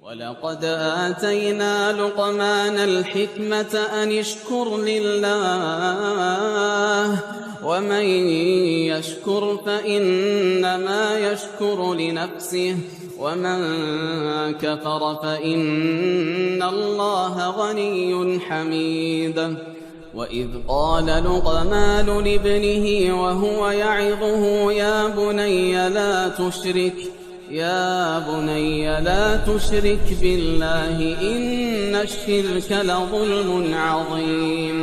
ولقد آتينا لقمان الحكمة أن اشكر لله ومن يشكر فإنما يشكر لنفسه ومن كفر فإن الله غني حميد وإذ قال لقمان لابنه وهو يعظه يا بني لا تشرك بالله إن الشرك لظلم عظيم.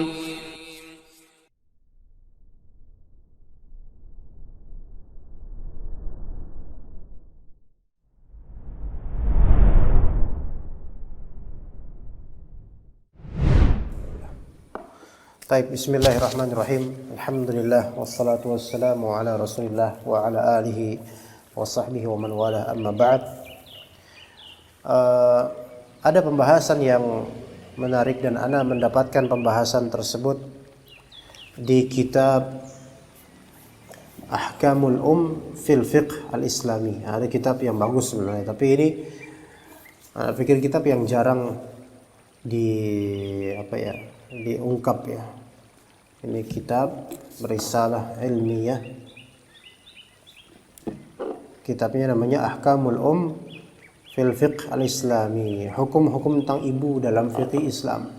Baik, bismillahirrahmanirrahim. Alhamdulillah wassalatu wassalamu ala Rasulillah wa ala alihi wa sahbihi wa man wala, amma ba'd. Ada pembahasan yang menarik dan ana mendapatkan pembahasan tersebut di kitab Ahkamul fil Fiqh al-Islami. Ada kitab yang bagus sebenarnya, tapi ini ana pikir kitab yang jarang diungkap ya. Ini kitab berisalah ilmiah. Kitabnya namanya Ahkamul fil Fiqh al-Islami. Hukum-hukum tentang ibu dalam fikih Islam.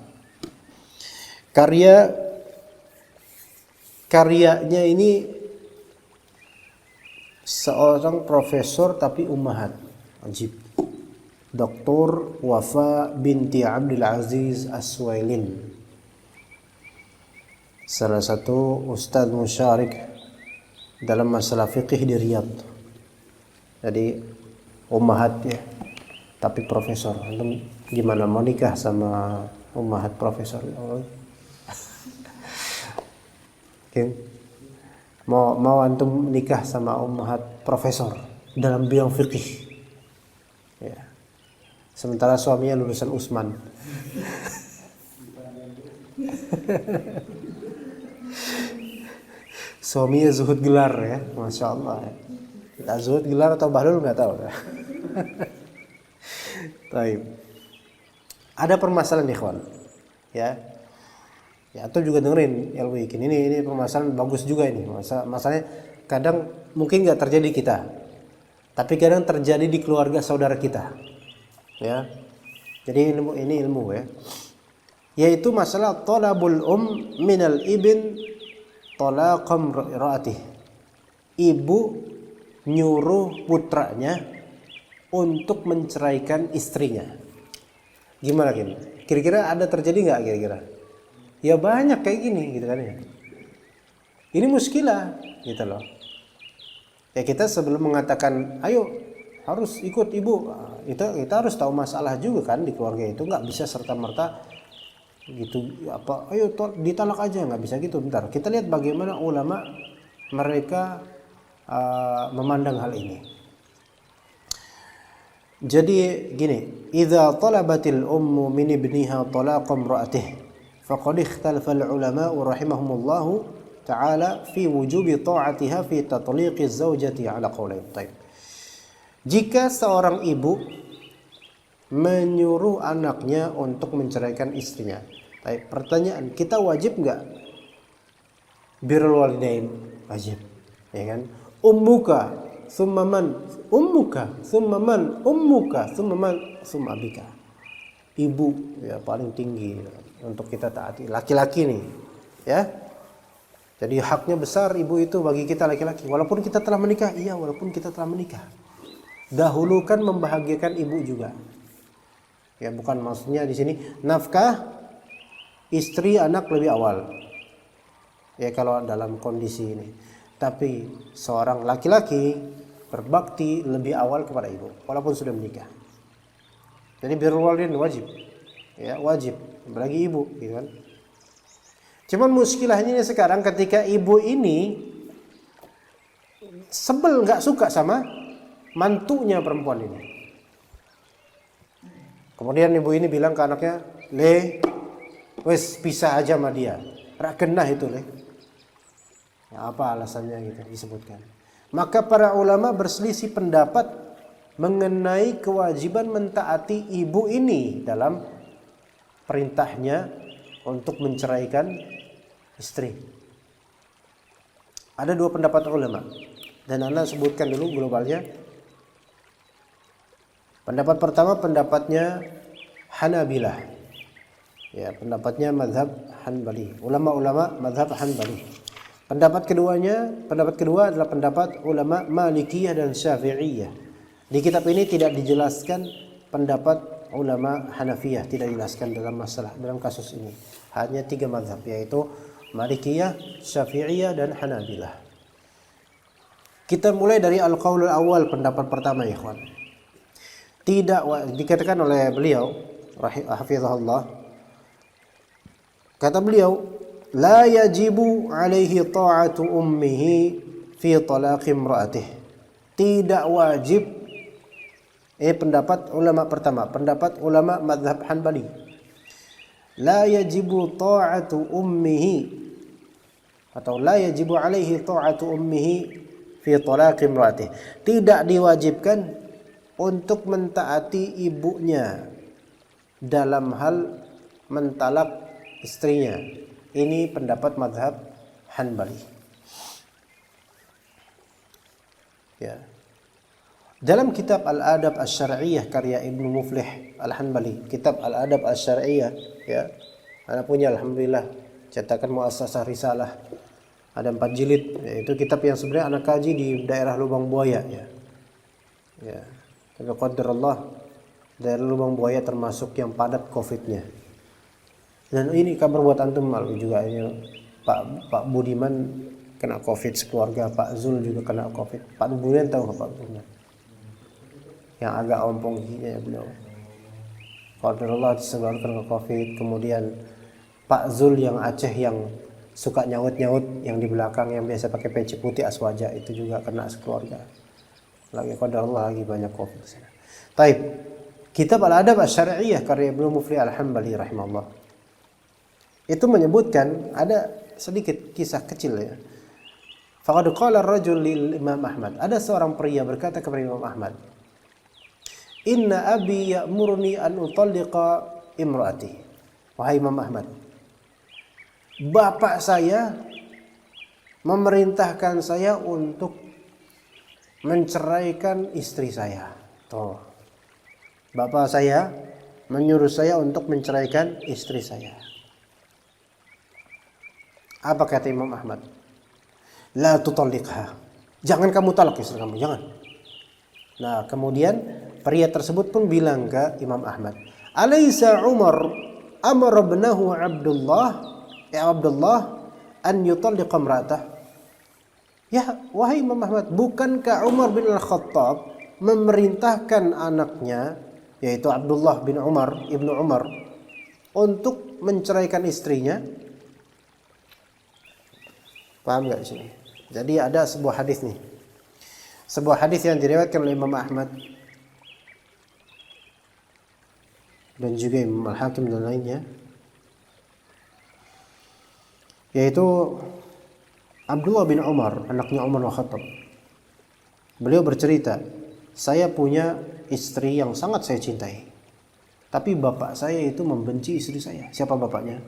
Karyanya ini seorang profesor tapi ummahat. Ajib. Dr. Wafa binti Abdul Aziz As-Suwailin, salah satu ustadz musyarik dalam masalah fikih di Riyadh. Jadi ummahat ya, tapi profesor. Antum gimana mau nikah sama ummahat profesor? Okay. Mau antum nikah sama ummahat profesor dalam bidang fikih? Ya. Sementara suaminya lulusan Usman. Suaminya zuhud gelar ya, masya Allah. Tidak zuhud gelar atau bahlul nggak tahu. Baik. Ada permasalahan ikhwan, ya. Ya, atau juga dengerin ilmu ikin. Ini permasalahan bagus juga ini. Masalahnya kadang mungkin nggak terjadi kita, tapi kadang terjadi di keluarga saudara kita. Ya. Jadi ini ilmu ya. Yaitu masalah talabul minal ibn talaqam ra'atih. Ibu nyuruh putranya untuk menceraikan istrinya. Gimana Kim? Kira-kira ada terjadi nggak kira-kira? Ya banyak kayak gini gitu kan ya. Ini muskilah gitu loh. Ya kita sebelum mengatakan ayo harus ikut ibu, kita harus tahu masalah juga kan di keluarga itu, nggak bisa serta-merta gitu apa ayo ditalak aja, nggak bisa gitu. Bentar, kita lihat bagaimana ulama mereka memandang hal ini. Jadi gini, idza talabatil ummu min ibniha talaqa imra'atihi faqad ikhtalafa al-ulama rahimahumullah ta'ala fi wujubi ta'atiha fi tatliqi az-zawjati ala qawlain. Baik. Jika seorang ibu menyuruh anaknya untuk menceraikan istrinya, baik, pertanyaan, kita wajib nggak birrul walidain? Wajib, ya kan? Ummuka summa man ummuka summa man ummuka summa man summa abika. Ibu ya paling tinggi untuk kita taati, laki-laki nih ya. Jadi haknya besar ibu itu bagi kita laki-laki, walaupun kita telah menikah. Iya, walaupun kita telah menikah, dahulukan membahagiakan ibu juga. Ya, bukan maksudnya di sini nafkah istri anak lebih awal. Ya kalau dalam kondisi ini. Tapi seorang laki-laki berbakti lebih awal kepada ibu walaupun sudah menikah. Jadi birrul walidain wajib. Ya, wajib bagi ibu, gitu kan. Cuman muskilahnya sekarang ketika ibu ini sebel, enggak suka sama mantunya perempuan ini. Kemudian ibu ini bilang ke anaknya, "Le, wes pisah aja sama dia. Rak genah itu, Le." Ya, apa alasannya gitu disebutkan. Maka para ulama berselisih pendapat mengenai kewajiban mentaati ibu ini dalam perintahnya untuk menceraikan istri. Ada dua pendapat ulama dan Anda sebutkan dulu globalnya. Pendapat pertama pendapatnya Hanabilah. Ya, pendapatnya mazhab Hanbali. Ulama-ulama mazhab Hanbali. Pendapat kedua adalah pendapat ulama Malikiyah dan Syafi'iyah. Di kitab ini tidak dijelaskan pendapat ulama Hanafiyah, tidak dijelaskan dalam kasus ini. Hanya 3 mazhab, yaitu Malikiyah, Syafi'iyah dan Hanabilah. Kita mulai dari al-qaulul awal, pendapat pertama ya ikhwan. Dikatakan oleh beliau hafizahullah, kata beliau, la yajibu alaihi ta'atu ummihi fi talaqi imra'atih. Tidak wajib, pendapat ulama pertama, pendapat ulama mazhab Hanbali. La yajibu ta'atu ummihi, atau la yajibu alaihi ta'atu ummihi fi talaqi imra'atih. Tidak diwajibkan untuk mentaati ibunya dalam hal mentalak istrinya. Ini pendapat mazhab Hanbali. Ya. Dalam kitab Al-Adab Asy-Syar'iyyah karya Ibnu Muflih Al-Hanbali, kitab Al-Adab Asy-Syar'iyyah, ya. Ana punya alhamdulillah cetakan Muassasah Risalah. Ada 4 jilid, yaitu kitab yang sebenarnya anak kaji di daerah Lubang Buaya, ya. Ya. Tapi qadarullah, daerah Lubang Buaya termasuk yang padat Covid-nya. Dan ini kabar buat antum malu juga, ya. Pak Budiman kena Covid sekeluarga, Pak Zul juga kena Covid. Pak Budiman tahu nggak Pak Budiman? Yang agak ompong giginya ya beliau. Qadarullah disebabkan kena Covid. Kemudian Pak Zul yang Aceh yang suka nyaut-nyaut yang di belakang yang biasa pakai peci putih aswaja itu juga kena sekeluarga. Lagi qadarullah lagi banyak Covid. Taib. Kitab Al-Adab Asy-Syar'iyyah karya Ibnu Muflih Al-Hanbali rahimahullah. Itu menyebutkan ada sedikit kisah kecil ya. Faqad qala ar-rajul lil Imam Ahmad. Ada seorang pria berkata kepada Imam Ahmad, "Inna abi ya'muruni an utalliqa imraati." Wahai Imam Ahmad, bapak saya memerintahkan saya untuk menceraikan istri saya. Tuh. Bapak saya menyuruh saya untuk menceraikan istri saya. Apa kata Imam Ahmad? La tutalliqha. Jangan kamu talak istri kamu, jangan. Nah, kemudian pria tersebut pun bilang ke Imam Ahmad, "Alaysa Umar amara ibnahu Abdullah an yutalliqa imra'atah?" Ya, wahai Imam Ahmad, bukankah Umar bin Al-Khattab memerintahkan anaknya, yaitu Abdullah bin Umar, Ibnu Umar, untuk menceraikan istrinya? Paham nggak sih? Jadi ada sebuah hadis nih. Sebuah hadis yang diriwayatkan oleh Imam Ahmad dan juga Imam Al-Hakim dan lainnya, yaitu Abdullah bin Umar, anaknya Umar bin Khattab. Beliau bercerita, saya punya istri yang sangat saya cintai, tapi bapak saya itu membenci istri saya. Siapa bapaknya?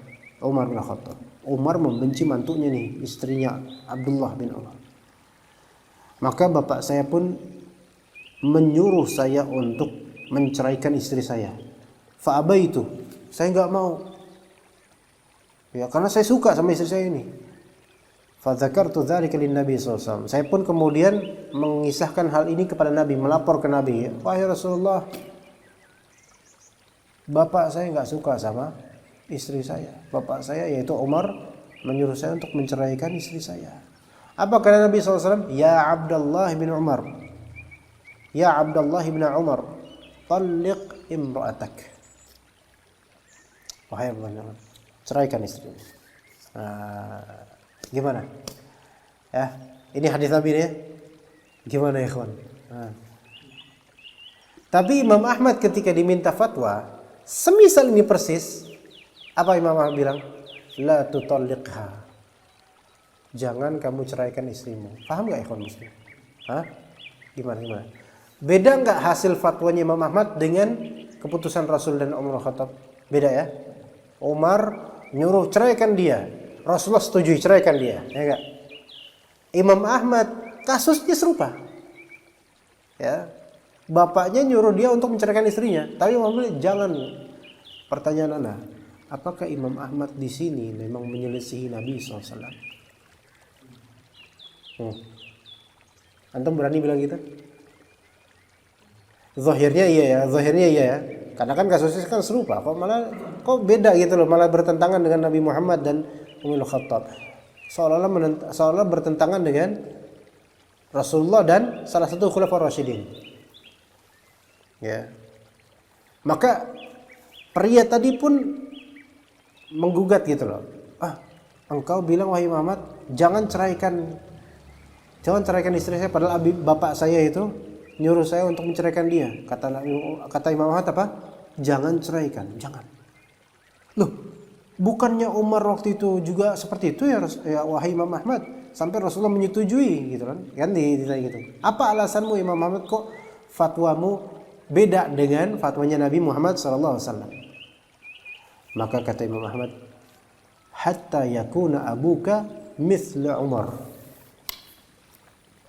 Umar bin Khattab. Umar membenci mantunya nih, istrinya Abdullah bin Umar. Maka bapak saya pun menyuruh saya untuk menceraikan istri saya. Fa'abaitu, saya nggak mau. Ya, karena saya suka sama istri saya ini. Fadzakartu dzalika lin-nabi sallallahu alaihi wasallam. Saya pun kemudian mengisahkan hal ini kepada Nabi, melapor ke Nabi. Wahai Rasulullah, bapak saya nggak suka sama istri saya. Bapak saya yaitu Umar menyuruh saya untuk menceraikan istri saya. Apa kata Nabi SAW? Ya Abdullah bin Umar, ya Abdullah bin Umar, talliq imra'atak. Wahai Abdullah, ceraikan istrimu. Gimana? Ya, ini hadis Nabi ya. Gimana ya kawan? Tapi Imam Ahmad ketika diminta fatwa, semisal ini persis, apa Imam Ahmad bilang? La tutalliqha. Jangan kamu ceraikan istrimu. Paham gak ikhwan muslim? Gimana? Beda nggak hasil fatwanya Imam Ahmad dengan keputusan Rasul dan Umar Khattab? Beda ya. Umar nyuruh ceraikan dia, Rasulullah setujui ceraikan dia, ya enggak? Imam Ahmad kasusnya serupa. Ya. Bapaknya nyuruh dia untuk menceraikan istrinya, tapi Imam Ahmad jangan. Pertanyaan Anda, apakah Imam Ahmad di sini memang menyelisihi Nabi SAW? Antum berani bilang gitu? Zahirnya iya ya, zahirnya iya ya. Karena kan kasusnya kan serupa, kok beda gitu loh, malah bertentangan dengan Nabi Muhammad dan Umar Khattab. Seolah-olah bertentangan dengan Rasulullah dan salah satu khulafaur rasyidin. Ya. Maka pria tadi pun menggugat gitu loh. Engkau bilang wahai Muhammad, jangan ceraikan istri saya, padahal bapak saya itu nyuruh saya untuk menceraikan dia. Kata Imam Ahmad apa? Jangan ceraikan, jangan. Loh, bukannya Umar waktu itu juga seperti itu ya wahai Imam Ahmad, sampai Rasulullah menyetujui gitu kan? Kan ditanya gitu. Apa alasanmu Imam Ahmad kok fatwamu beda dengan fatwanya Nabi Muhammad SAW? Maka kata Imam Ahmad, hatta yakuna abuka mithla Umar.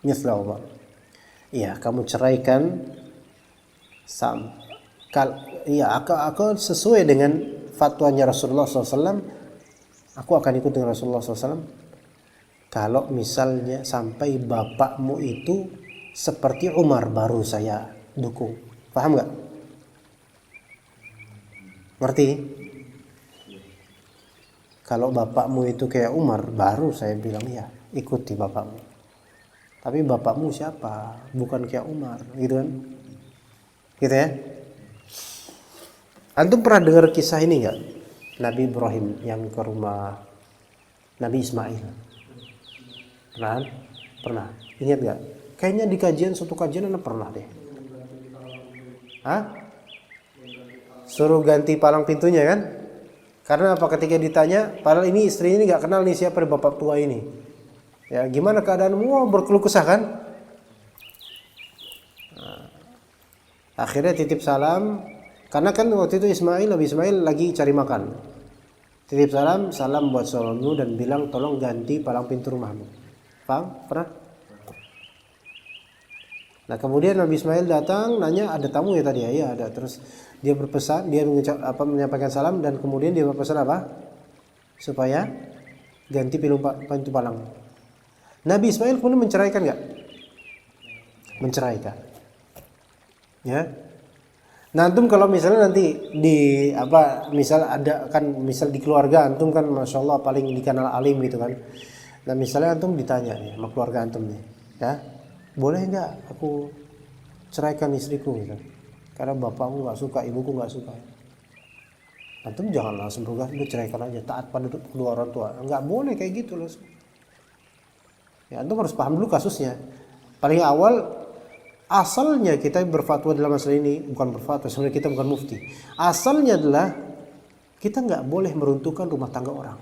Mithla Umar. Iya, kamu ceraikan aku sesuai dengan fatwanya Rasulullah SAW. Aku akan ikut dengan Rasulullah SAW. Kalau misalnya sampai bapakmu itu seperti Umar, baru saya dukung. Paham nggak? Ngerti? Kalau bapakmu itu kayak Umar, baru saya bilang ya, ikuti bapakmu. Tapi bapakmu siapa? Bukan kayak Umar, gitu kan? Gitu ya? Antum pernah dengar kisah ini enggak? Nabi Ibrahim yang ke rumah Nabi Ismail. Pernah? Pernah. Ingat enggak? Kayaknya di suatu kajian Anda pernah deh. Suruh ganti palang pintunya kan? Karena apa, ketika ditanya, padahal ini istri ini enggak kenal nih siapa bapak tua ini. Ya, gimana keadaanmu? Berkeluh kesah kan? Akhirnya titip salam, karena kan waktu itu Nabi Ismail lagi cari makan. Titip salam buat suamimu dan bilang tolong ganti palang pintu rumahmu. Paham? Pernah? Nah, kemudian Nabi Ismail datang, nanya ada tamu ya tadi ya? Iya ada. Terus dia berpesan, dia menyampaikan salam dan kemudian dia berpesan apa? Supaya ganti pintu palang. Nabi Ismail kemudian menceraikan enggak? Menceraikan. Ya. Nah, antum kalau misalnya nanti misal ada kan, misal di keluarga antum kan Masya Allah paling dikenal alim gitu kan. Nah, misalnya antum ditanya nih sama keluarga antum nih, ya, boleh enggak aku ceraikan istriku gitu? Karena bapakku enggak suka, ibuku enggak suka. Antum jangan langsung bergegas, ceraikan aja, taat pada kedua orang tua. Enggak boleh kayak gitu loh. Ya, antum harus paham dulu kasusnya. Paling awal, asalnya kita berfatwa dalam masalah ini, bukan berfatwa, sebenarnya kita bukan mufti. Asalnya adalah kita nggak boleh meruntuhkan rumah tangga orang.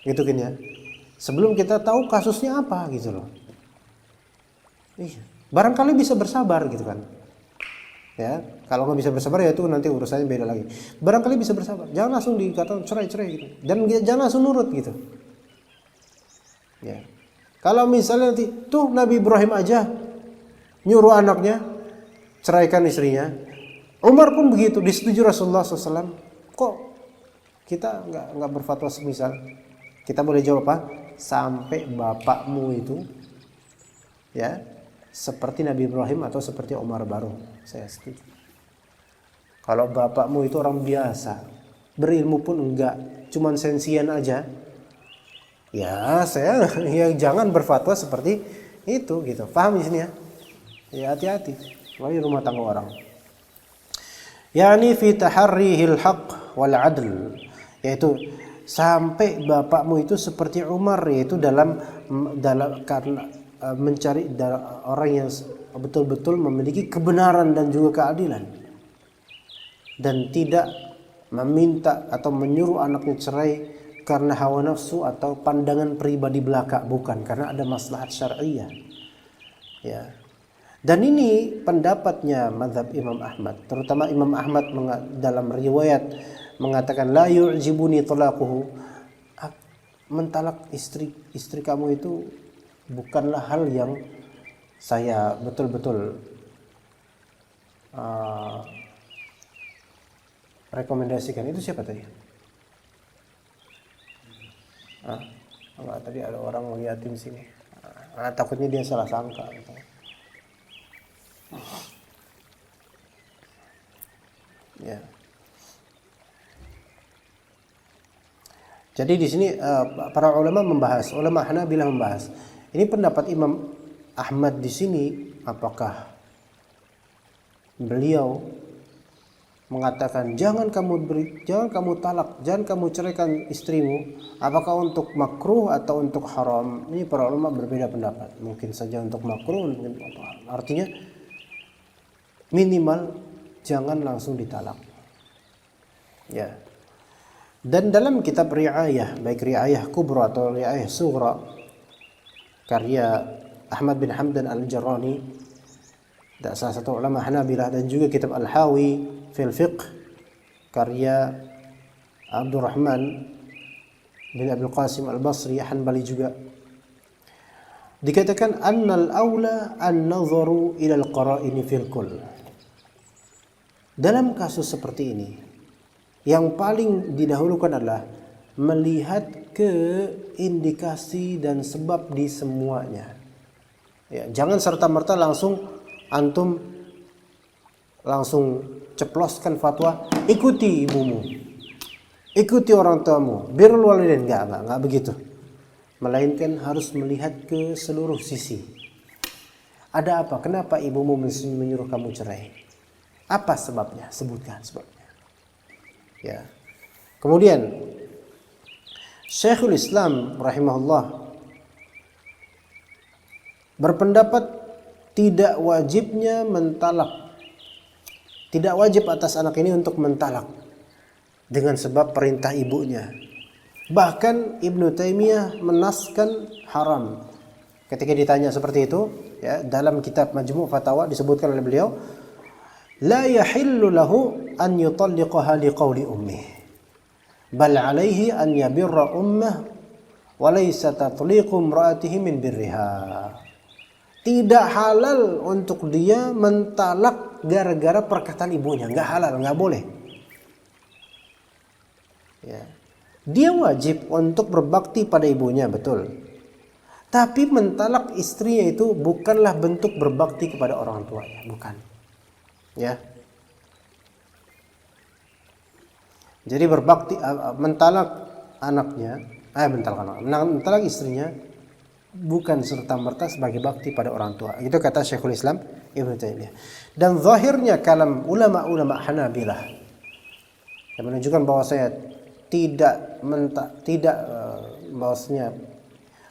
Gitu kan ya. Sebelum kita tahu kasusnya apa gitu loh. Iya. Barangkali bisa bersabar gitu kan. Ya, kalau nggak bisa bersabar ya itu nanti urusannya beda lagi. Barangkali bisa bersabar. Jangan langsung dikatakan cerai gitu. Dan jangan langsung nurut gitu. Ya. Kalau misalnya nanti tuh Nabi Ibrahim aja nyuruh anaknya ceraikan istrinya, Umar pun begitu, disetujui Rasulullah SAW. Kok kita nggak berfatwa semisal? Kita boleh jawab apa? Sampai bapakmu itu, ya, seperti Nabi Ibrahim atau seperti Umar baru saya setuju. Kalau bapakmu itu orang biasa, berilmu pun enggak, cuman sensian aja. Ya, jangan berfatwa seperti itu gitu. Paham di sini ya? Ya, hati-hati. Wali rumah tangga orang. Yani fi taharrihil haqq wal adl. Yaitu sampai bapakmu itu seperti Umar, yaitu dalam karena mencari orang yang betul-betul memiliki kebenaran dan juga keadilan. Dan tidak meminta atau menyuruh anaknya cerai karena hawa nafsu atau pandangan pribadi belaka, bukan, karena ada maslahat syar'iyyah. Ya. Dan ini pendapatnya mazhab Imam Ahmad, terutama Imam Ahmad dalam riwayat mengatakan la yu'jibuni talaquhu, mentalak istri kamu itu bukanlah hal yang saya betul-betul rekomendasikan. Itu siapa tadi? Enggak, tadi ada orang ngeliatin sini. Takutnya dia salah sangka. Ya. Jadi di sini para ulama Hanabilah membahas. Ini pendapat Imam Ahmad di sini, apakah beliau mengatakan jangan kamu talak, jangan kamu ceraikan istrimu, apakah untuk makruh atau untuk haram? Ini para ulama berbeda pendapat. Mungkin saja untuk makruh, mungkin untuk haram. Artinya minimal jangan langsung ditalak. Ya. Dan dalam kitab Ri'ayah, baik Ri'ayah Kubra atau Ri'ayah Sughra karya Ahmad bin Hamdan Al-Jarrani, salah satu ulama Hanabilah, dan juga kitab Al-Hawi fil Fiqh karya Abdurrahman bin Abdul Qasim Al-Basri Hanbali juga, dikatakan annal aula an-nazaru ila al-qara'ini fil kull. Dalam kasus seperti ini, yang paling didahulukan adalah melihat ke indikasi dan sebab di semuanya. Ya, jangan serta-merta antum langsung ceploskan fatwa, ikuti ibumu, ikuti orang tuamu, birrul walidain, enggak begitu. Melainkan harus melihat ke seluruh sisi. Ada apa? Kenapa ibumu menyuruh kamu cerai? Apa sebabnya? Sebutkan sebabnya. Ya. Kemudian Syekhul Islam rahimahullah berpendapat tidak wajibnya mentalak. Tidak wajib atas anak ini untuk mentalak dengan sebab perintah ibunya. Bahkan Ibnu Taimiyah menaskan haram. Ketika ditanya seperti itu, ya, dalam kitab Majmu' Fatawa disebutkan oleh beliau, la yahillu lahu an yutalliqaha liqauli ummih, bal alaihi an yabirra ummah wa laysa tatliqu imra'atihi min birriha. Tidak halal untuk dia mentalak gara-gara perkataan ibunya. Enggak halal, enggak boleh. Ya. Dia wajib untuk berbakti pada ibunya, betul. Tapi mentalak istrinya itu bukanlah bentuk berbakti kepada orang tuanya, bukan. Ya. Jadi berbakti, mentalak anaknya, mentalak istrinya bukan serta-merta sebagai bakti pada orang tua. Itu kata Syekhul Islam Ibnu Taimiyah. Dan zahirnya kalam ulama-ulama Hanabilah yang menunjukkan bahwa saya bahwasanya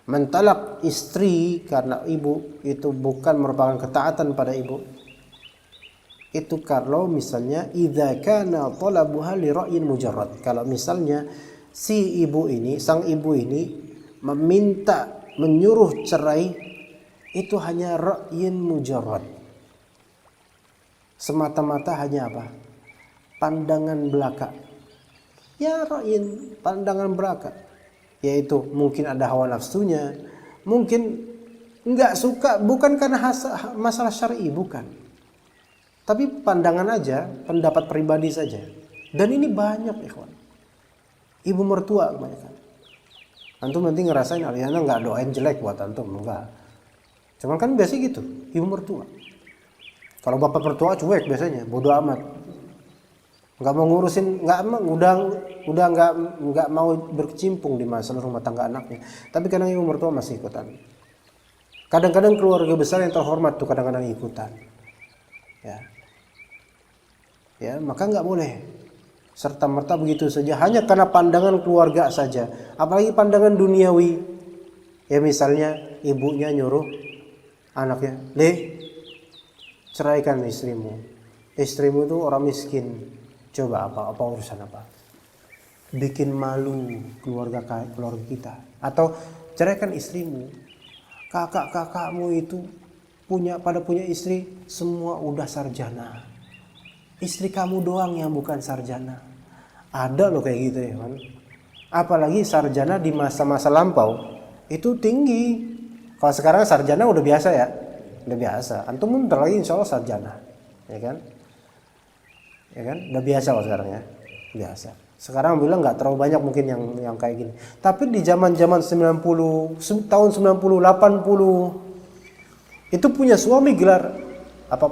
mentalak istri karena ibu itu bukan merupakan ketaatan pada ibu. Itu kalau misalnya idza kana talabuha li ra'yin mujarrad. Kalau misalnya sang ibu ini menyuruh cerai itu hanya ra'yin mujarrad. Semata-mata hanya apa? Pandangan belaka. Ya, ra'yin, pandangan belaka. Yaitu mungkin ada hawa nafsunya, mungkin enggak suka, bukan karena masalah syar'i, bukan. Tapi pandangan aja, pendapat pribadi saja. Dan ini banyak, ikhwan. Ibu mertua kebanyakan. Antum nanti ngerasain Aliana nggak doain jelek buat antum, enggak. Cuman kan biasa gitu, ibu mertua. Kalau bapak mertua cuek biasanya, bodoh amat. Nggak mau ngurusin, udah nggak mau berkecimpung di masalah rumah tangga anaknya. Tapi kadang ibu mertua masih ikutan. Kadang-kadang keluarga besar yang terhormat tuh kadang-kadang ikutan. Ya, maka nggak boleh serta-merta begitu saja hanya karena pandangan keluarga saja, apalagi pandangan duniawi. Ya, misalnya ibunya nyuruh anaknya, ceraikan istrimu itu orang miskin. Coba apa urusan apa? Bikin malu keluarga kita. Atau ceraikan istrimu, kakak-kakakmu itu punya istri semua udah sarjana. Istri kamu doang yang bukan sarjana. Ada loh kayak gitu ya kan. Apalagi sarjana di masa-masa lampau itu tinggi. Kalau sekarang sarjana udah biasa ya. Udah biasa. Antum bentar lagi insya Allah sarjana. Ya kan? Ya kan? Udah biasa kalau sekarang ya. Biasa. Sekarang bilang nggak terlalu banyak mungkin yang kayak gini. Tapi di zaman-zaman 90, tahun 90, 80 itu punya suami gelar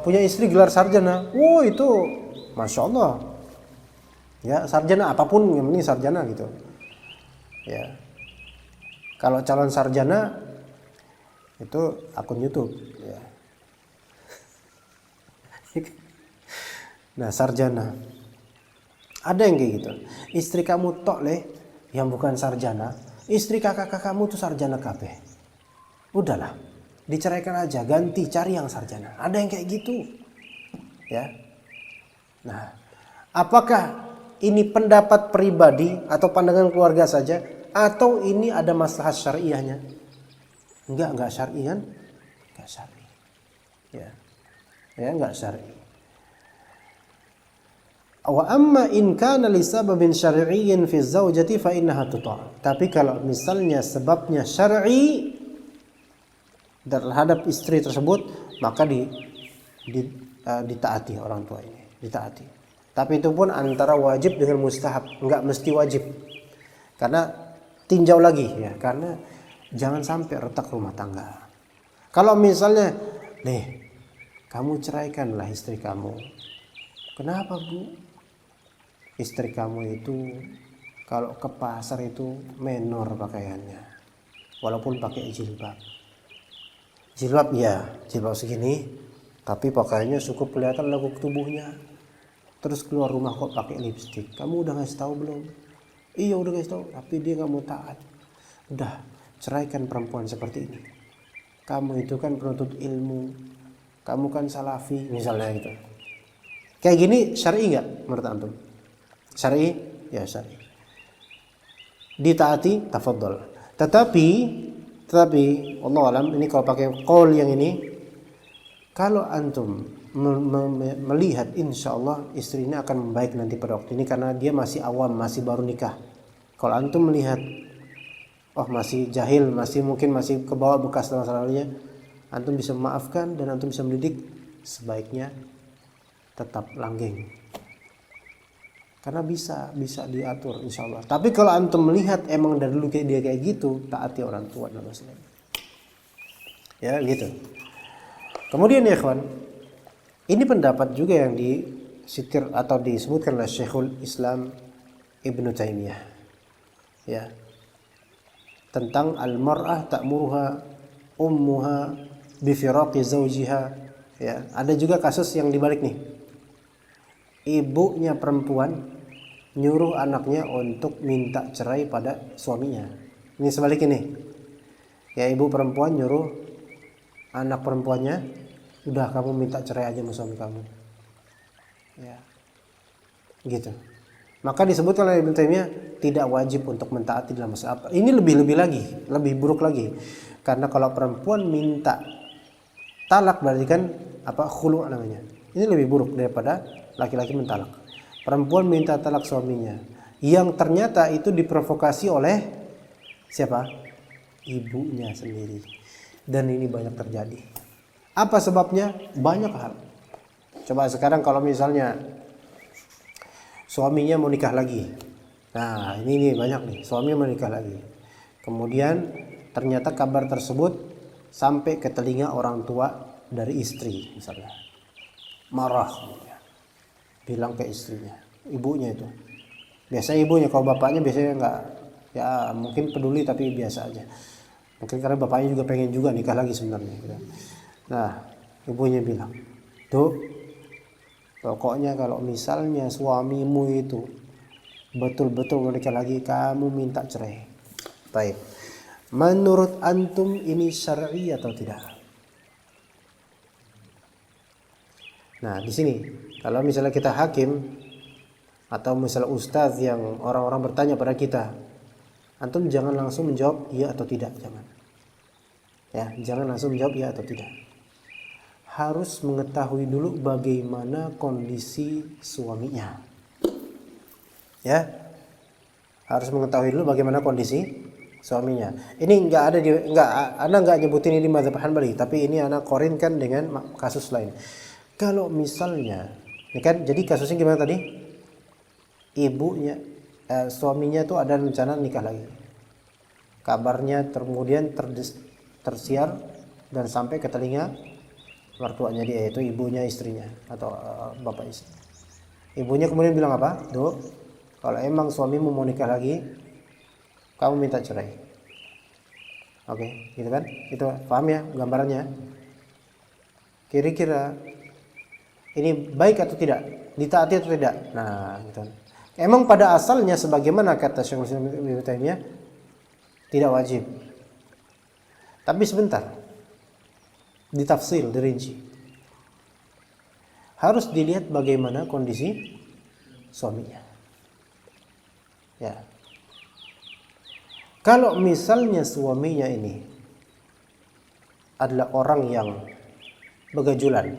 punya istri gelar sarjana. Wow, itu Masya Allah. Ya, sarjana apapun yang penting sarjana gitu. Ya. Kalau calon sarjana itu akun YouTube ya. Nah, sarjana. Ada yang kayak gitu. Istri kamu tok leh yang bukan sarjana, istri kakak kamu tuh sarjana kabeh. Udahlah, diceraikan aja, ganti cari yang sarjana. Ada yang kayak gitu. Ya. Nah, apakah ini pendapat pribadi atau pandangan keluarga saja atau ini ada maslahat syariahnya? Enggak syar'i kan? Enggak syar'i. Ya. Ya, enggak syar'i. Wa amma in kana li sababin syar'iyyin fi zaujati fa innaha tuta'. Tapi kalau misalnya sebabnya syar'i terhadap istri tersebut, maka ditaati orang tua ini, ditaati. Tapi itu pun antara wajib dengan mustahab, enggak mesti wajib. Karena tinjau lagi ya, karena jangan sampai retak rumah tangga. Kalau misalnya, kamu ceraikanlah istri kamu. Kenapa, Bu? Istri kamu itu kalau ke pasar itu menor pakaiannya, walaupun pakai jilbab. Jilbab ya, jilbab segini, tapi pakaiannya cukup kelihatan lekuk tubuhnya. Terus keluar rumah kok pakai lipstik. Kamu udah ngasih tahu belum? Iya udah ngasih tahu, tapi dia nggak mau taat. Udah, ceraikan perempuan seperti ini. Kamu itu kan penuntut ilmu, kamu kan salafi misalnya gitu. Kayak gini syar'i nggak menurut antum? Syar'i? Ya syar'i. Ditaati, tafadhol. Tetapi Allah alam, ini kalau pakai qaul yang ini, kalau antum melihat insya Allah istrinya akan membaik nanti pada waktu ini karena dia masih awam, masih baru nikah. Kalau antum melihat masih jahil, mungkin masih kebawa bekas masa lalunya, antum bisa memaafkan dan antum bisa mendidik, sebaiknya tetap langgeng. Karena bisa diatur insya Allah. Tapi kalau antum melihat emang dari dulu dia kayak gitu, taati orang tua dan lain-lain. Ya gitu. Kemudian ya ikhwan, ini pendapat juga yang disitir atau disebutkan oleh Syekhul Islam Ibnu Taimiyah. Ya. Tentang al-mar'ah ta'muruha ummuha bi firaqi zawjiha. Ya, ada juga kasus yang dibalik nih. Ibunya perempuan nyuruh anaknya untuk minta cerai pada suaminya. Ini sebalik ini. Ya, ibu perempuan nyuruh anak perempuannya, udah kamu minta cerai aja sama suami kamu. Ya. Gitu. Maka disebutkan oleh Ibnu Taimiyah tidak wajib untuk mentaati dalam masalah apa. Ini lebih lagi, lebih buruk lagi. Karena kalau perempuan minta talak berarti kan khulu namanya. Ini lebih buruk daripada laki-laki mentalak. Perempuan minta talak suaminya yang ternyata itu diprovokasi oleh siapa? Ibunya sendiri. Dan ini banyak terjadi. Apa sebabnya? Banyak hal. Coba sekarang kalau misalnya suaminya mau nikah lagi. Nah, ini banyak nih, suaminya mau nikah lagi. Kemudian ternyata kabar tersebut sampai ke telinga orang tua dari istri misalnya. Marah, bilang ke istrinya, ibunya itu. Biasanya ibunya, kalau bapaknya biasanya enggak, ya mungkin peduli tapi biasa aja. Mungkin karena bapaknya juga pengen juga nikah lagi sebenarnya. Nah, ibunya bilang, tuh, pokoknya kalau misalnya suamimu itu betul-betul menikah lagi, kamu minta cerai. Baik. Menurut antum ini syar'i atau tidak? Nah, di sini kalau misalnya kita hakim atau misalnya ustadz yang orang-orang bertanya pada kita, antum jangan langsung menjawab iya atau tidak, jangan. Ya, jangan langsung menjawab iya atau tidak. harus mengetahui dulu bagaimana kondisi suaminya. Ya, harus mengetahui dulu bagaimana kondisi suaminya. Ini Ana nggak nyebutin ini mazhab Hanbali, tapi ini Ana korinkan dengan kasus lain. Kalau misalnya, ini kan jadi kasusnya gimana tadi? Suaminya tuh ada rencana nikah lagi. Kabarnya kemudian tersiar dan sampai ke telinga mertuanya dia, yaitu ibunya istrinya atau bapak istri. Ibunya kemudian bilang apa? Duh, kalau emang suamimu mau nikah lagi, kamu minta cerai. Oke, gitu kan? Itu paham ya gambarannya? Kira-kira ini baik atau tidak? Ditaati atau tidak? Nah, gitu. Emang pada asalnya sebagaimana kata Syekhul Islam Ibnu Taimiyah tidak wajib. Tapi sebentar. Ditafsir, dirinci. Harus dilihat bagaimana kondisi suaminya. Ya. Kalau misalnya suaminya ini adalah orang yang begajulan,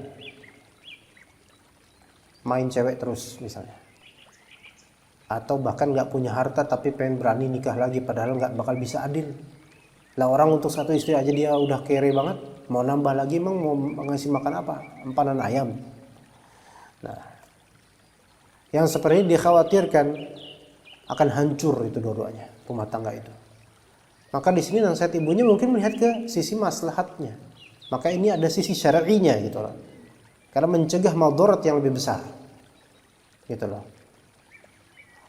main cewek terus misalnya, atau bahkan nggak punya harta tapi pengen berani nikah lagi padahal nggak bakal bisa adil. Lah orang untuk satu istri aja dia udah kere banget, mau nambah lagi emang mau ngasih makan apa? Empanan ayam. Nah, yang seperti ini dikhawatirkan akan hancur itu dua-duanya rumah tangga itu. Maka di sini nasihat ibunya mungkin melihat ke sisi maslahatnya. Maka ini ada sisi syar'inya gitu loh. Karena mencegah madarat yang lebih besar. Gitu loh.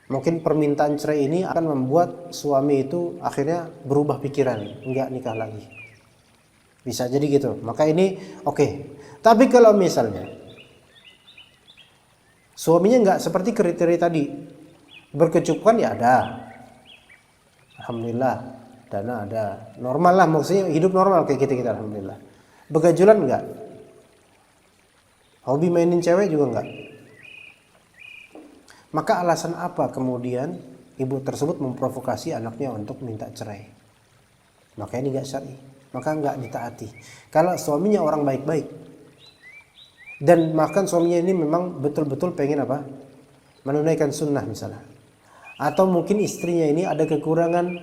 Mungkin permintaan cerai ini akan membuat suami itu akhirnya berubah pikiran, enggak nikah lagi. Bisa jadi gitu. Maka ini oke. Tapi kalau misalnya suaminya enggak seperti kriteria tadi, berkecukupan ya ada. Alhamdulillah, dana ada. Normal lah, maksudnya hidup normal kayak kita alhamdulillah. Begajulan enggak? Hobi mainin cewek juga enggak? Maka alasan apa kemudian ibu tersebut memprovokasi anaknya untuk minta cerai? Maka ini enggak syar'i. Maka enggak ditaati. Kalau suaminya orang baik-baik dan bahkan suaminya ini memang betul-betul pengen apa? Menunaikan sunnah misalnya. Atau mungkin istrinya ini ada kekurangan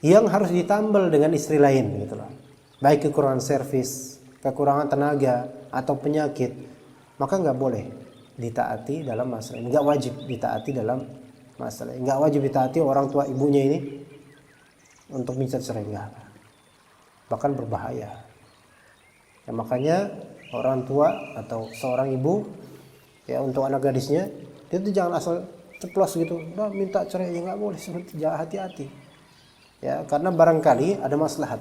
yang harus ditambal dengan istri lain gitu loh. Baik kekurangan servis, kekurangan tenaga atau penyakit, maka enggak boleh ditaati dalam masalah. Enggak wajib ditaati dalam masalah. Enggak wajib ditaati orang tua ibunya ini untuk minta cerai, enggak. Bahkan berbahaya. Ya, makanya orang tua atau seorang ibu ya untuk anak gadisnya dia tuh jangan asal ceplos gitu, udah minta cerai ya enggak boleh, seperti hati-hati. Ya, karena barangkali ada maslahat.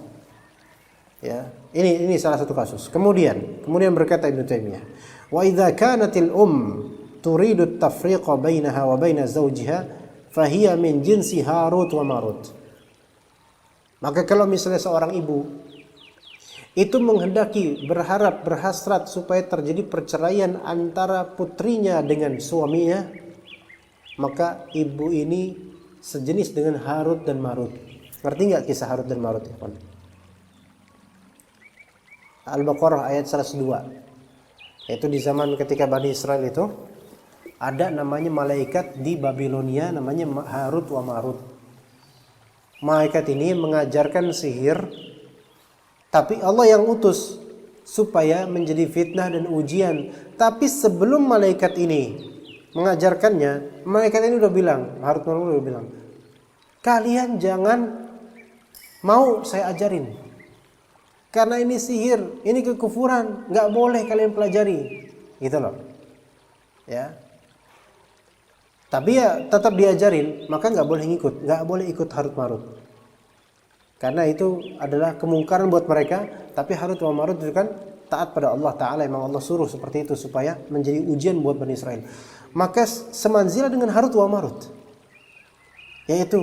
Ya, ini salah satu kasus. Kemudian berkata Ibnu Taimiyah, "Wa idza kanatil turidu at-tafriqa bainaha wa baina zawjiha, fahiya min jinsi Harut wa Marut." Maka kalau misalnya seorang ibu itu menghendaki, berhasrat supaya terjadi perceraian antara putrinya dengan suaminya, maka ibu ini sejenis dengan Harut dan Marut. Ngerti nggak kisah Harut dan Marut ya, Pak? Al-Baqarah ayat 102. Yaitu di zaman ketika Bani Israel itu ada namanya malaikat di Babilonia namanya Harut wa Marut. Malaikat ini mengajarkan sihir, tapi Allah yang utus supaya menjadi fitnah dan ujian. Tapi sebelum malaikat ini mengajarkannya, malaikat ini udah bilang, Harut wa Marut udah bilang, kalian jangan mau saya ajarin. Karena ini sihir, ini kekufuran, nggak boleh kalian pelajari, gitu loh. Ya. Tapi ya tetap diajarin, maka nggak boleh ikut Harut Marut. Karena itu adalah kemungkaran buat mereka. Tapi Harut wa Marut itu kan taat pada Allah Taala, memang Allah suruh seperti itu supaya menjadi ujian buat Bani Israel. Maka semanzilah dengan Harut wa Marut, yaitu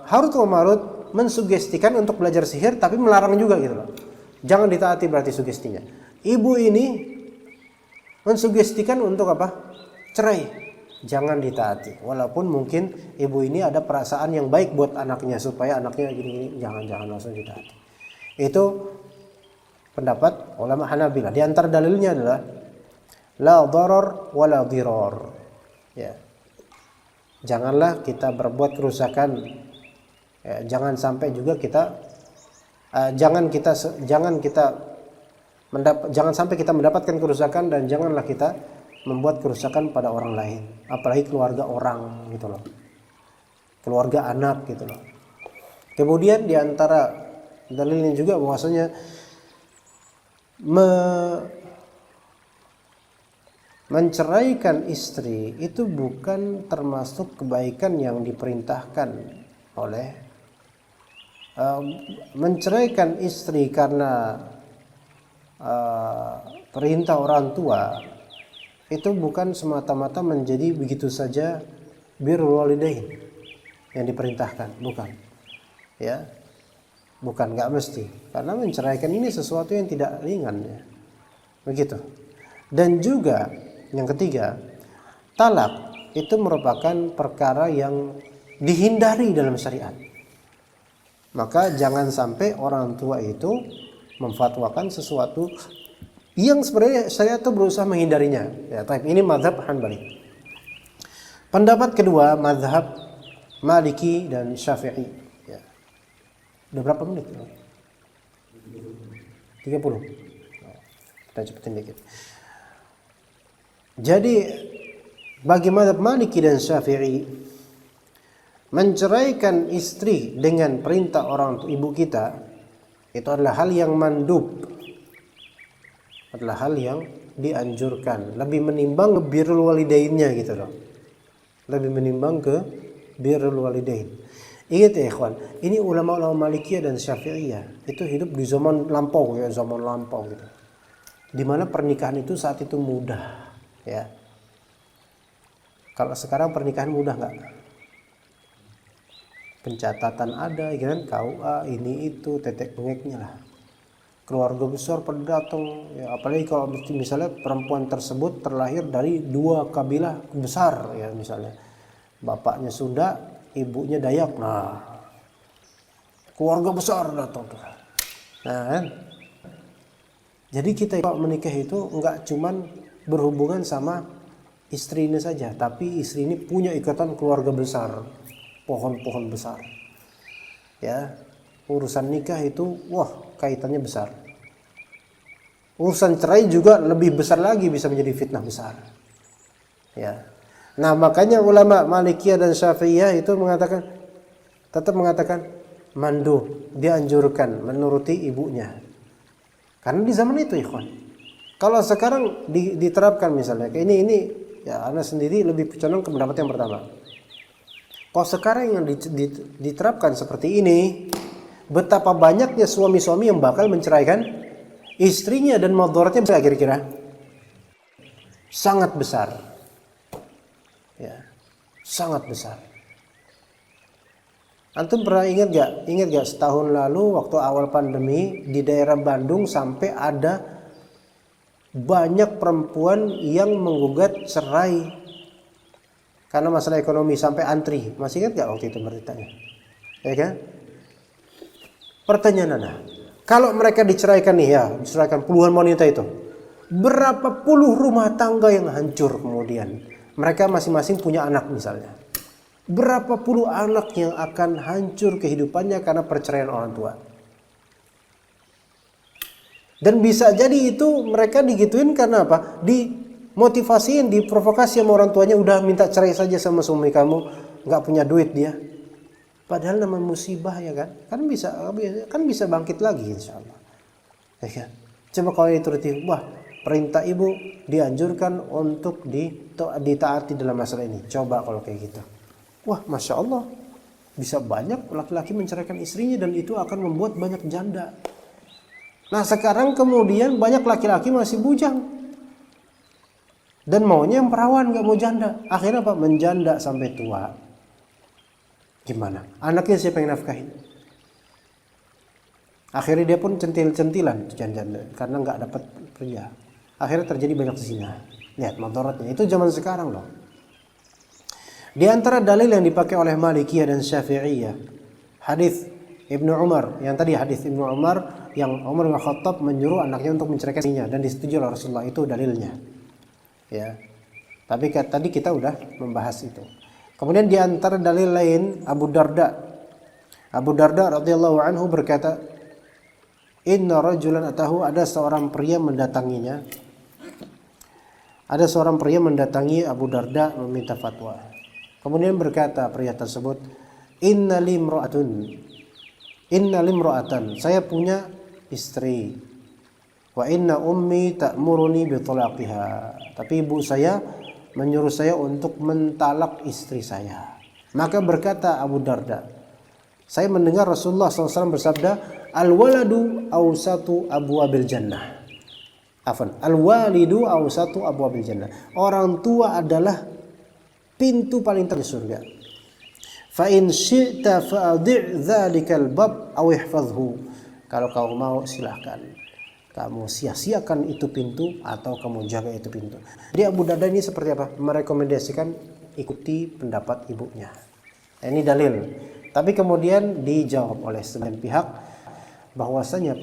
Harut wa Marut mensugestikan untuk belajar sihir, tapi melarang juga gitu loh. Jangan ditaati berarti sugestinya. Ibu ini mensugestikan untuk apa? Cerai. Jangan ditaati. Walaupun mungkin ibu ini ada perasaan yang baik buat anaknya supaya anaknya gini-gini, jangan langsung ditaati. Itu pendapat ulama Hanabilah. Di antara dalilnya adalah la dharar wa la dhirar. Ya. Janganlah kita berbuat kerusakan. Ya, jangan sampai juga kita jangan sampai kita mendapatkan kerusakan, dan janganlah kita membuat kerusakan pada orang lain, apalagi keluarga orang gitu loh. Keluarga anak gitu loh. Kemudian di antara dalilnya juga bahwasanya menceraikan istri itu bukan termasuk kebaikan yang diperintahkan oleh menceraikan istri karena perintah orang tua itu bukan semata-mata menjadi begitu saja birrul walidain yang diperintahkan, bukan. Ya. Bukan, enggak mesti. Karena menceraikan ini sesuatu yang tidak ringan ya. Begitu. Dan juga yang ketiga, talak itu merupakan perkara yang dihindari dalam syariat. Maka jangan sampai orang tua itu memfatwakan sesuatu yang sebenarnya syariat itu berusaha menghindarinya. Ya, ini mazhab Hanbali. Pendapat kedua, mazhab Maliki dan Syafi'i. Ya. Udah berapa menit? 30. Kita cepetin dikit. Jadi bagi mazhab Maliki dan Syafi'i, menceraikan istri dengan perintah orang ibu kita itu adalah hal yang mandub, adalah hal yang dianjurkan, lebih menimbang ke birrul walidainnya gitu loh, lebih menimbang ke birrul walidain. Ingat ya ikhwan, ini ulama-ulama Malikiyah dan Syafi'iyah itu hidup di zaman lampau ya, zaman lampau gitu, dimana pernikahan itu saat itu mudah ya. Kalau sekarang pernikahan mudah nggak? Pencatatan ada, ya kan, KUA ini itu, tetek bengeknya lah. Keluarga besar pada datang, ya, apalagi kalau misalnya perempuan tersebut terlahir dari dua kabilah besar, ya misalnya bapaknya Sunda, ibunya Dayak, nah keluarga besar datang tuh. Nah, kan? Jadi kita kalau menikah itu enggak cuman berhubungan sama istri ini saja, tapi istri ini punya ikatan keluarga besar. Pohon-pohon besar ya, urusan nikah itu wah kaitannya besar. Urusan cerai juga lebih besar lagi, bisa menjadi fitnah besar ya. Nah makanya ulama Malikiyah dan Syafi'iyah itu tetap mengatakan mandu, dianjurkan menuruti ibunya, karena di zaman itu ikhwan. Kalau sekarang diterapkan misalnya kayak ini ya, ana sendiri lebih condong ke pendapat yang pertama. Kalau sekarang yang diterapkan seperti ini, betapa banyaknya suami-suami yang bakal menceraikan istrinya, dan madharatnya besar kira-kira sangat besar. Ya, sangat besar. Antum pernah ingat gak setahun lalu waktu awal pandemi di daerah Bandung sampai ada banyak perempuan yang menggugat cerai karena masalah ekonomi, sampai antri. Masih ingat gak waktu itu beritanya? Ya kan? Pertanyaan Anda, kalau mereka diceraikan nih ya, diceraikan puluhan wanita itu, berapa puluh rumah tangga yang hancur kemudian? Mereka masing-masing punya anak misalnya. Berapa puluh anak yang akan hancur kehidupannya karena perceraian orang tua? Dan bisa jadi itu mereka digituin karena apa? Motivasiin, diprovokasi sama orang tuanya, udah minta cerai saja sama suami kamu, nggak punya duit dia. Padahal nama musibah ya kan bisa bangkit lagi insya Allah. Ya kan? Coba kalau dituruti, wah perintah ibu dianjurkan untuk ditaati dalam masalah ini. Coba kalau kayak gitu, wah masya Allah, bisa banyak laki-laki menceraikan istrinya dan itu akan membuat banyak janda. Nah sekarang kemudian banyak laki-laki masih bujang dan maunya yang perawan, nggak mau janda. Akhirnya apa? Menjanda sampai tua. Gimana? Anaknya siapa yang nafkahin? Akhirnya dia pun centil-centilan janda karena nggak dapat pria. Akhirnya terjadi banyak zina. Lihat madharatnya. Itu zaman sekarang loh. Di antara dalil yang dipakai oleh Malikiyah dan Syafi'iyah, hadis Ibnu Umar, yang tadi hadis Ibnu Umar yang Umar bin Khattab menyuruh anaknya untuk menceraikan istrinya dan disetujui oleh Rasulullah, itu dalilnya. Ya. Tapi tadi kita udah membahas itu. Kemudian di antara dalil lain Abu Darda radhiyallahu anhu berkata, "Inna rajulan atahu," ada seorang pria mendatanginya. Ada seorang pria mendatangi Abu Darda meminta fatwa. Kemudian berkata pria tersebut, "Inna limra'atan, saya punya istri. Wa inna ummi ta'muruni bi talaqiha." Tapi ibu saya menyuruh saya untuk mentalak istri saya. Maka berkata Abu Darda, saya mendengar Rasulullah SAW bersabda, "Al-waladu awsatu abwabil jannah." Al-walidu awsatu abwabil jannah. Orang tua adalah pintu paling terdekat surga. Fa in syi'ta fa'adhi' dzalikal bab aw ihfazhu. Kalau kau mau silahkan kamu sia-siakan itu pintu atau kamu jaga itu pintu. Jadi Abu Darda ini seperti apa? Merekomendasikan ikuti pendapat ibunya. Ini dalil. Tapi kemudian dijawab oleh sebagian pihak bahwasanya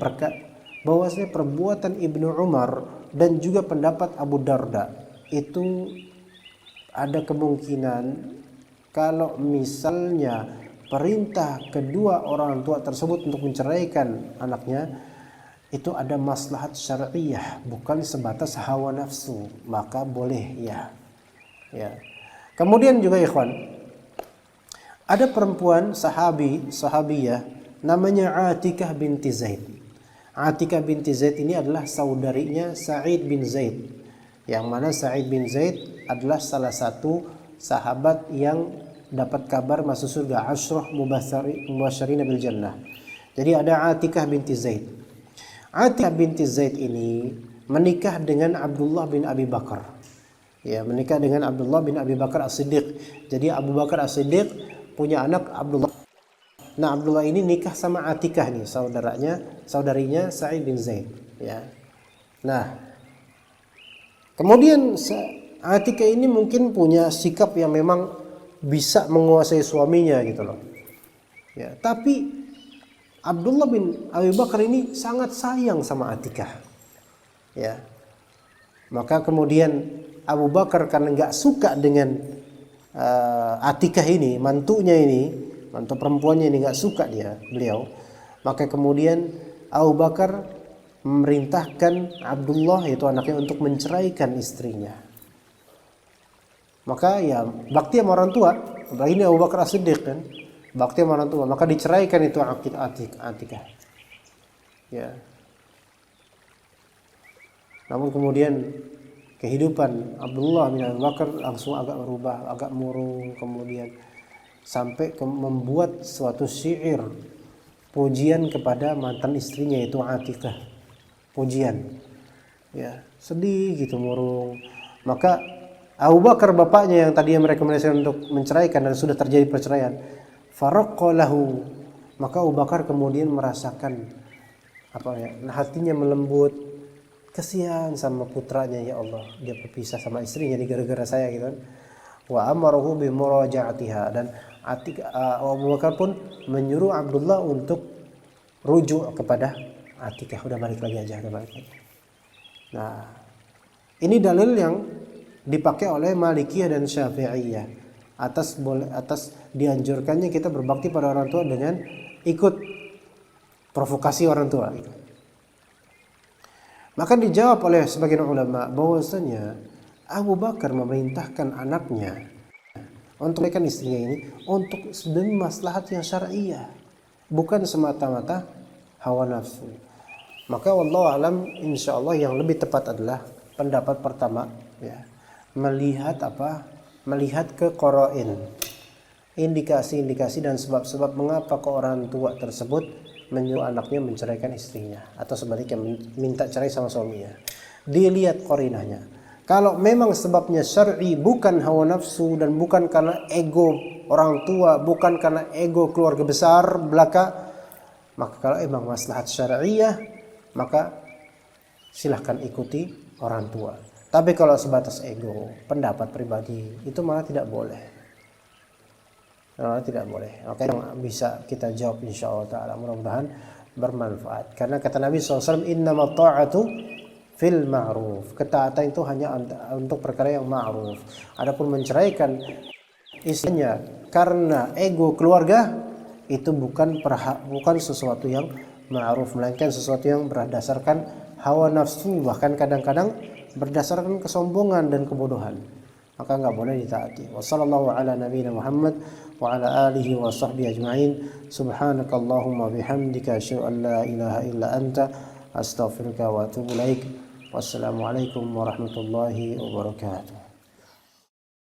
perbuatan Ibnu Umar dan juga pendapat Abu Darda itu ada kemungkinan kalau misalnya perintah kedua orang tua tersebut untuk menceraikan anaknya itu ada maslahat syar'iyah, bukan sebatas hawa nafsu, maka boleh ya. Kemudian juga ikhwan, ada perempuan sahabiyah namanya Atikah binti Zaid. Atikah binti Zaid ini adalah saudarinya Sa'id bin Zaid, yang mana Sa'id bin Zaid adalah salah satu sahabat yang dapat kabar masuk surga, asyrah mubasysyirin bil jannah. Jadi ada Atikah binti Zaid. Atikah binti Zaid ini menikah dengan Abdullah bin Abi Bakar. Ya, menikah dengan Abdullah bin Abi Bakar As-Siddiq. Jadi Abu Bakar As-Siddiq punya anak Abdullah. Nah, Abdullah ini nikah sama Atikah nih, saudarinya Sa'id bin Zaid, ya. Nah, kemudian Atikah ini mungkin punya sikap yang memang bisa menguasai suaminya gitu loh. Ya, tapi Abdullah bin Abi Bakar ini sangat sayang sama Atikah. Ya. Maka kemudian Abu Bakar karena nggak suka dengan Atikah ini, mantu perempuannya ini nggak suka beliau, maka kemudian Abu Bakar memerintahkan Abdullah, yaitu anaknya, untuk menceraikan istrinya. Maka ya bakti sama orang tua, apalagi ini Abu Bakar As-Siddiq kan, bakti sama orang tua, maka diceraikan itu Atikah. Ya. Namun kemudian kehidupan Abdullah bin Abi Bakar langsung agak berubah, agak murung, kemudian sampai membuat suatu syair pujian kepada mantan istrinya, yaitu Atikah. Pujian. Ya, sedih gitu, murung. Maka Abu Bakar bapaknya yang tadi merekomendasikan untuk menceraikan dan sudah terjadi perceraian, faraqalahu, maka Abu Bakar kemudian merasakan hatinya melembut, kasihan sama putranya, ya Allah, dia berpisah sama istrinya gara-gara saya gitu kan. Wa amarahu bi muraja'atiha, dan Abu Bakar pun menyuruh Abdullah untuk rujuk kepada Atikah, udah balik lagi aja, udah balik lagi. Nah, ini dalil yang dipakai oleh Malikiyah dan Syafi'iyah atas dianjurkannya kita berbakti pada orang tua dengan ikut provokasi orang tua. Maka dijawab oleh sebagian ulama bahwasanya Abu Bakar memerintahkan anaknya untuk menikahkan istrinya ini untuk demi maslahat yang syar'iyah, bukan semata-mata hawa nafsu. Maka wallahu alam, insyaallah yang lebih tepat adalah pendapat pertama, ya. Melihat ke qara'in, indikasi-indikasi dan sebab-sebab mengapa ke orang tua tersebut menyuruh anaknya menceraikan istrinya atau sebaliknya minta cerai sama suaminya. Dilihat qarinahnya. Kalau memang sebabnya syar'i, bukan hawa nafsu dan bukan karena ego orang tua, bukan karena ego keluarga besar belaka, maka kalau emang maslahat syar'iyah, maka silahkan ikuti orang tua. Tapi kalau sebatas ego, pendapat pribadi, itu malah tidak boleh. Tidak boleh. Maka yang bisa kita jawab insyaallah taala, mudah-mudahan bermanfaat. Karena kata Nabi SAW, innamat ta'atu fil ma'ruf. Ketaatan itu hanya untuk perkara yang ma'ruf. Adapun menceraikan istrinya karena ego keluarga, itu bukan sesuatu yang ma'ruf, melainkan sesuatu yang berdasarkan hawa nafsu, bahkan kadang-kadang berdasarkan kesombongan dan kebodohan. Maka nggak boleh ditaati. Wassallallahu ala nabiyina Muhammad wa ala alihi wa sahbihi ajma'in. Subhanakallahumma bihamdika asyhadu an la ilaha illa anta astaghfiruka wa atubu ilaik. Wassalamualaikum warahmatullahi wabarakatuh.